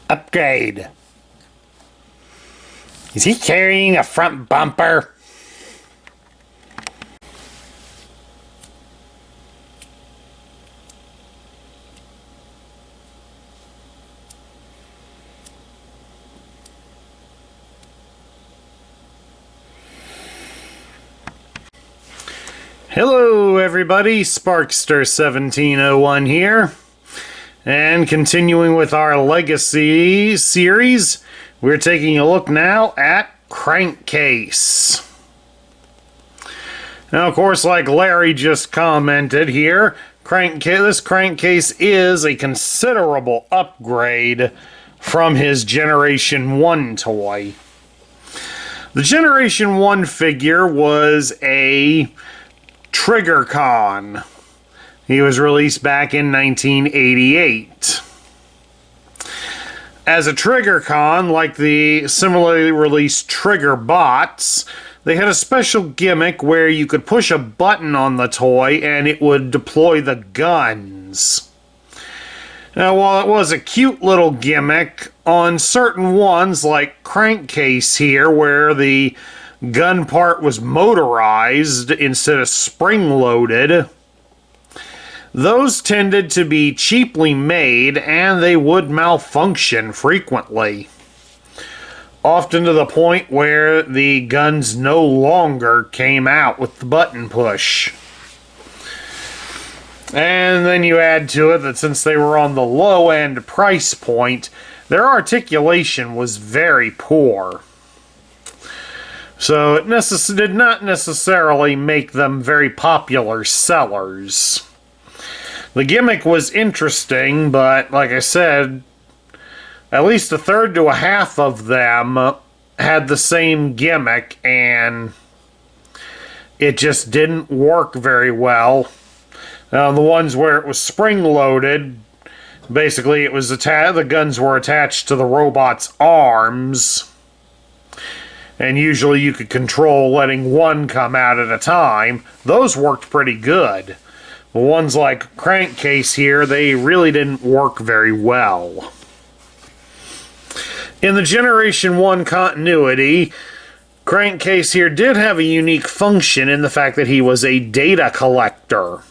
Upgrade. Is he carrying a front bumper? Hello everybody, Sparkster1701 here, and continuing with our Legacy series, we're taking a look now at Crankcase. Now of course, like Larry just commented here, this Crankcase is a considerable upgrade from his Generation 1 toy. The Generation 1 figure was a Triggercon. He was released back in 1988. As a Triggercon, like the similarly released Trigger Bots, they had a special gimmick where you could push a button on the toy and it would deploy the guns. Now, while it was a cute little gimmick, on certain ones like Crankcase here, where the gun part was motorized instead of spring-loaded, those tended to be cheaply made and they would malfunction frequently. Often to the point where the guns no longer came out with the button push. And then you add to it that since they were on the low-end price point, their articulation was very poor. So it did not necessarily make them very popular sellers. The gimmick was interesting, but like I said, at least a third to a half of them had the same gimmick, and it just didn't work very well. Now, the ones where it was spring-loaded, basically it was the guns were attached to the robot's arms, and usually you could control letting one come out at a time. Those worked pretty good. The ones like Crankcase here, they really didn't work very well. In the Generation 1 continuity, Crankcase here did have a unique function in the fact that he was a data collector.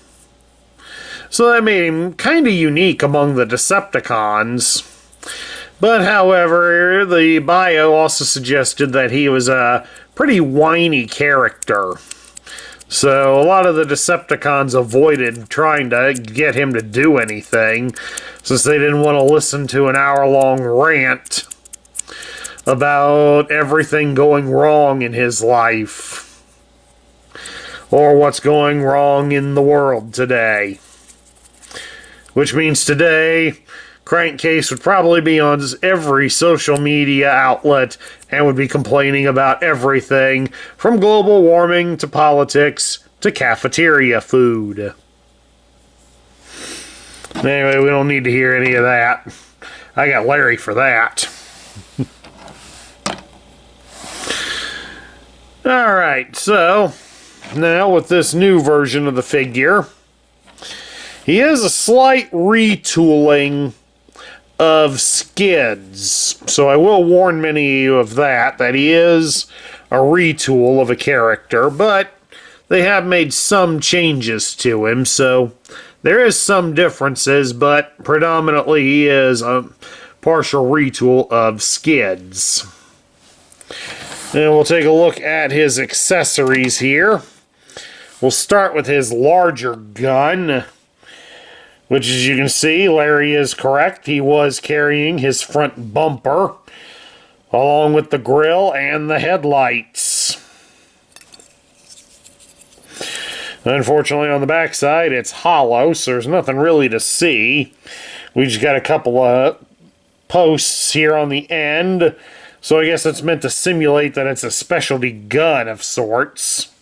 So that made him kind of unique among the Decepticons. But however, the bio also suggested that he was a pretty whiny character. So a lot of the Decepticons avoided trying to get him to do anything, since they didn't want to listen to an hour-long rant about everything going wrong in his life. Or what's going wrong in the world today. Which means today, Crankcase would probably be on every social media outlet and would be complaining about everything from global warming to politics to cafeteria food. Anyway, we don't need to hear any of that. I got Larry for that. Alright, so now with this new version of the figure, he has a slight retooling of skids. So I will warn many of you of that he is a retool of a character, but they have made some changes to him, so there is some differences, but predominantly he is a partial retool of skids. And we'll take a look at his accessories here. We'll start with his larger gun, which, as you can see, Larry is correct. He was carrying his front bumper, along with the grille and the headlights. Unfortunately, on the backside, it's hollow, so there's nothing really to see. We just got a couple of posts here on the end, so I guess it's meant to simulate that it's a specialty gun of sorts.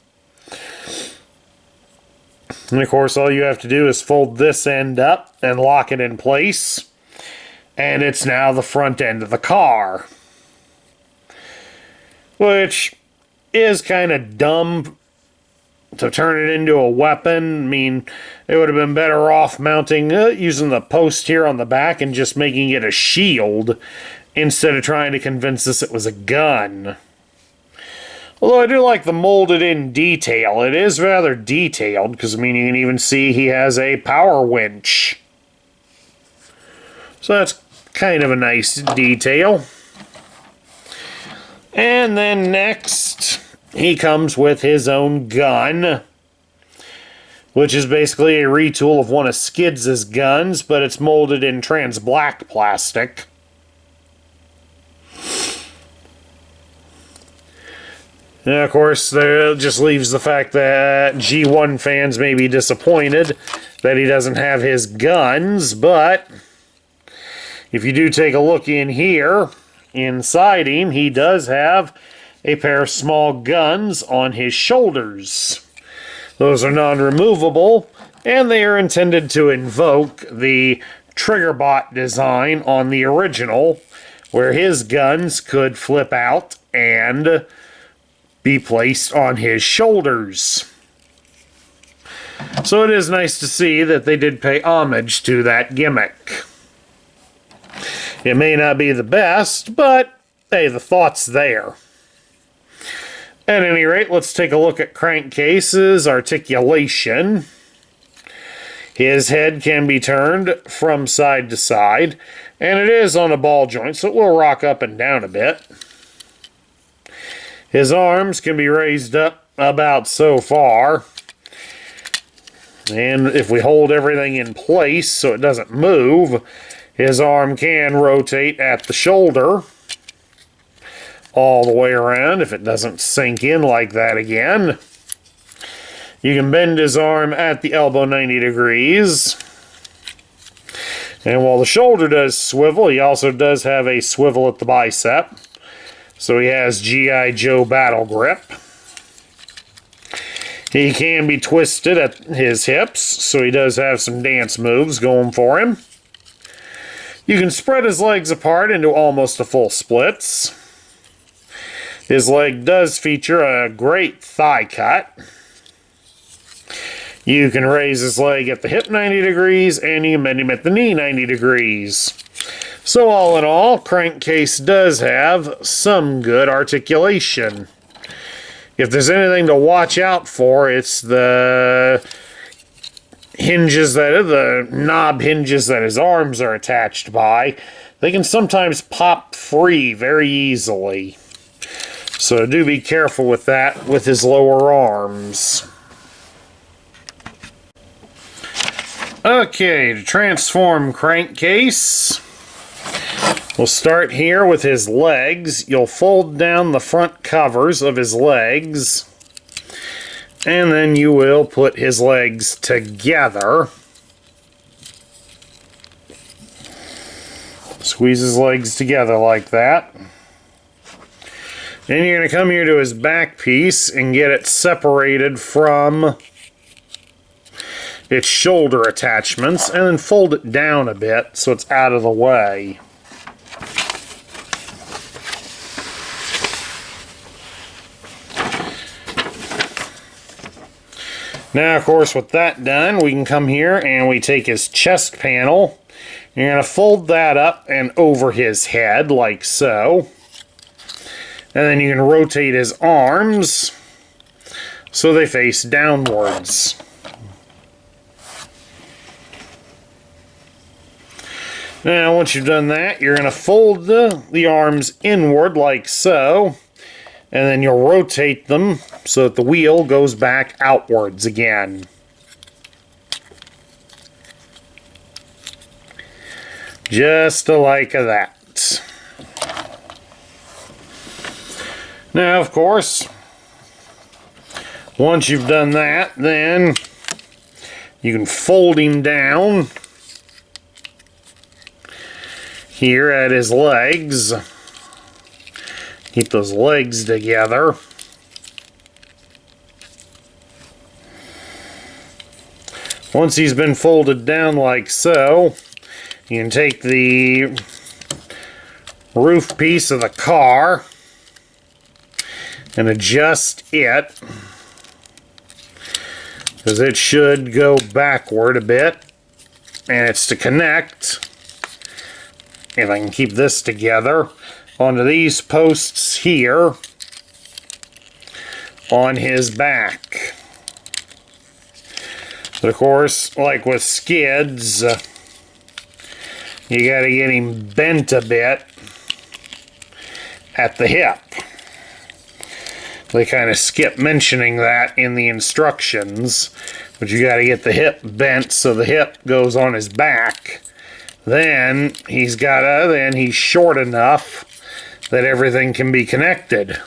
And of course, all you have to do is fold this end up and lock it in place. And it's now the front end of the car. Which is kind of dumb to turn it into a weapon. I mean, it would have been better off mounting, using the post here on the back and just making it a shield instead of trying to convince us it was a gun. Although I do like the molded in detail. It is rather detailed because, I mean, you can even see he has a power winch. So that's kind of a nice detail. And then next, he comes with his own gun, which is basically a retool of one of Skids' guns, but it's molded in trans black plastic. And of course, there just leaves the fact that G1 fans may be disappointed that he doesn't have his guns, but if you do take a look in here, inside him, he does have a pair of small guns on his shoulders. Those are non-removable, and they are intended to invoke the Triggerbot design on the original, where his guns could flip out and be placed on his shoulders. So it is nice to see that they did pay homage to that gimmick. It may not be the best, but hey, the thought's there. At any rate, let's take a look at Crankcase's articulation. His head can be turned from side to side, and it is on a ball joint, so it will rock up and down a bit. His arms can be raised up about so far. And if we hold everything in place so it doesn't move, his arm can rotate at the shoulder all the way around if it doesn't sink in like that again. You can bend his arm at the elbow 90 degrees. And while the shoulder does swivel, he also does have a swivel at the bicep. So he has G.I. Joe battle grip. He can be twisted at his hips, so he does have some dance moves going for him. You can spread his legs apart into almost a full splits. His leg does feature a great thigh cut. You can raise his leg at the hip 90 degrees, and you can bend him at the knee 90 degrees. So all in all, Crankcase does have some good articulation. If there's anything to watch out for, it's the hinges the knob hinges that his arms are attached by. They can sometimes pop free very easily. So do be careful with that with his lower arms. Okay, to transform Crankcase, we'll start here with his legs. You'll fold down the front covers of his legs, and then you will put his legs together. Squeeze his legs together like that. Then you're going to come here to his back piece and get it separated from its shoulder attachments, and then fold it down a bit so it's out of the way. Now, of course, with that done, we can come here and we take his chest panel. You're going to fold that up and over his head like so. And then you can rotate his arms so they face downwards. Now, once you've done that, you're going to fold the arms inward like so, and then you'll rotate them so that the wheel goes back outwards again. Just like that. Now, of course, once you've done that, then you can fold him down here at his legs. Keep those legs together. Once he's been folded down like so, you can take the roof piece of the car and adjust it because it should go backward a bit, and it's to connect, if I can keep this together, onto these posts here on his back. But of course, like with skids, you gotta get him bent a bit at the hip. They kind of skip mentioning that in the instructions, but you gotta get the hip bent so the hip goes on his back. Then he's short enough that everything can be connected.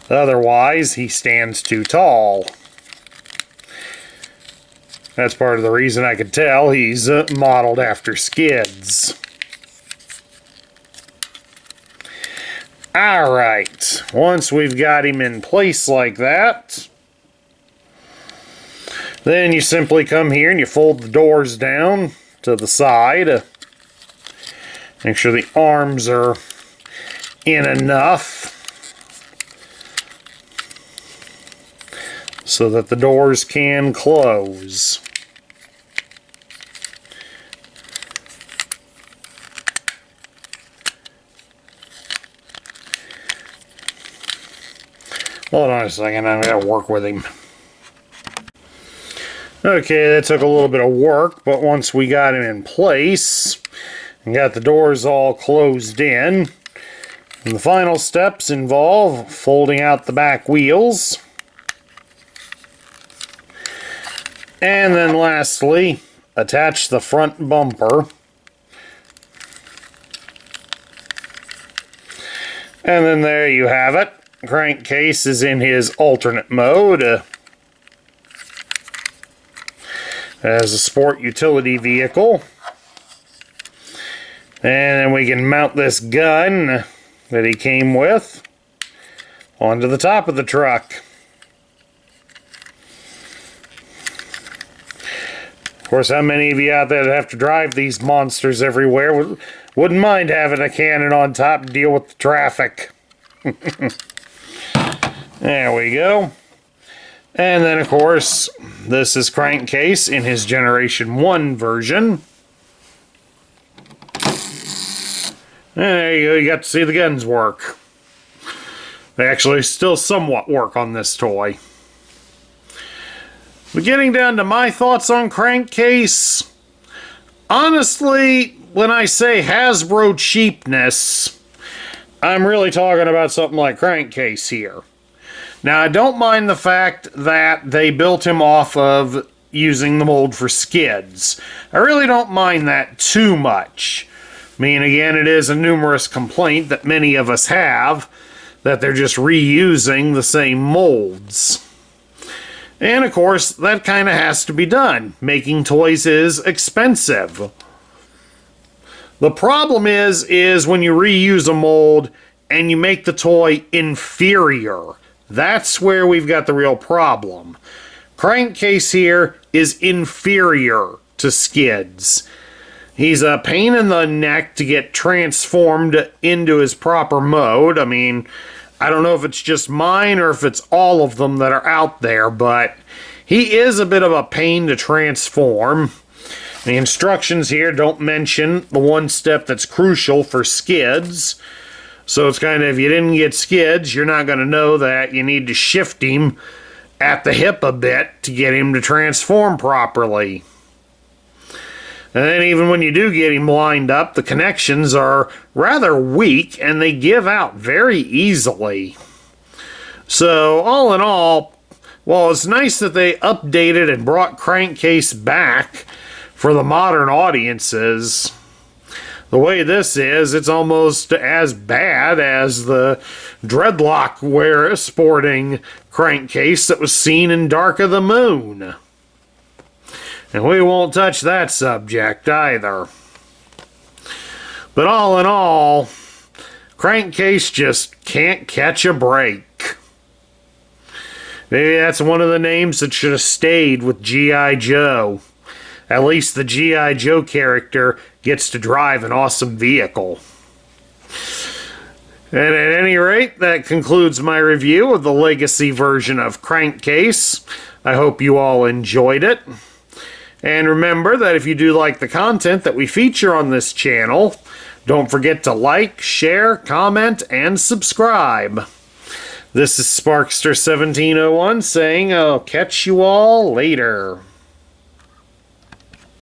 Otherwise, he stands too tall. That's part of the reason I could tell he's modeled after skids. Alright, once we've got him in place like that, then you simply come here and you fold the doors down to the side. Make sure the arms are in enough so that the doors can close. Hold on a second, I'm going to work with him. Okay, that took a little bit of work, but once we got him in place and got the doors all closed in, and the final steps involve folding out the back wheels. And then lastly, attach the front bumper. And then there you have it. Crankcase is in his alternate mode as a sport utility vehicle. And then we can mount this gun that he came with onto the top of the truck. Of course, how many of you out there that have to drive these monsters everywhere wouldn't mind having a cannon on top to deal with the traffic? There we go. And then, of course, this is Crankcase in his Generation 1 version. And there you go, you got to see the guns work. They actually still somewhat work on this toy. But getting down to my thoughts on Crankcase, honestly, when I say Hasbro cheapness, I'm really talking about something like Crankcase here. Now, I don't mind the fact that they built him off of using the mold for skids. I really don't mind that too much. I mean, again, it is a numerous complaint that many of us have, that they're just reusing the same molds. And, of course, that kind of has to be done. Making toys is expensive. The problem is when you reuse a mold and you make the toy inferior. That's where we've got the real problem. Crankcase here is inferior to skids. He's a pain in the neck to get transformed into his proper mode. I mean, I don't know if it's just mine or if it's all of them that are out there, but he is a bit of a pain to transform. The instructions here don't mention the one step that's crucial for skids. So it's kind of, if you didn't get skids, you're not going to know that you need to shift him at the hip a bit to get him to transform properly. And then even when you do get him lined up, the connections are rather weak and they give out very easily. So all in all, while it's nice that they updated and brought Crankcase back for the modern audiences, the way this is, it's almost as bad as the dreadlock sporting Crankcase that was seen in Dark of the Moon. And we won't touch that subject either. But all in all, Crankcase just can't catch a break. Maybe that's one of the names that should have stayed with G.I. Joe. At least the G.I. Joe character gets to drive an awesome vehicle. And at any rate, that concludes my review of the Legacy version of Crankcase. I hope you all enjoyed it. And remember that if you do like the content that we feature on this channel, don't forget to like, share, comment, and subscribe. This is Sparkster1701 saying I'll catch you all later.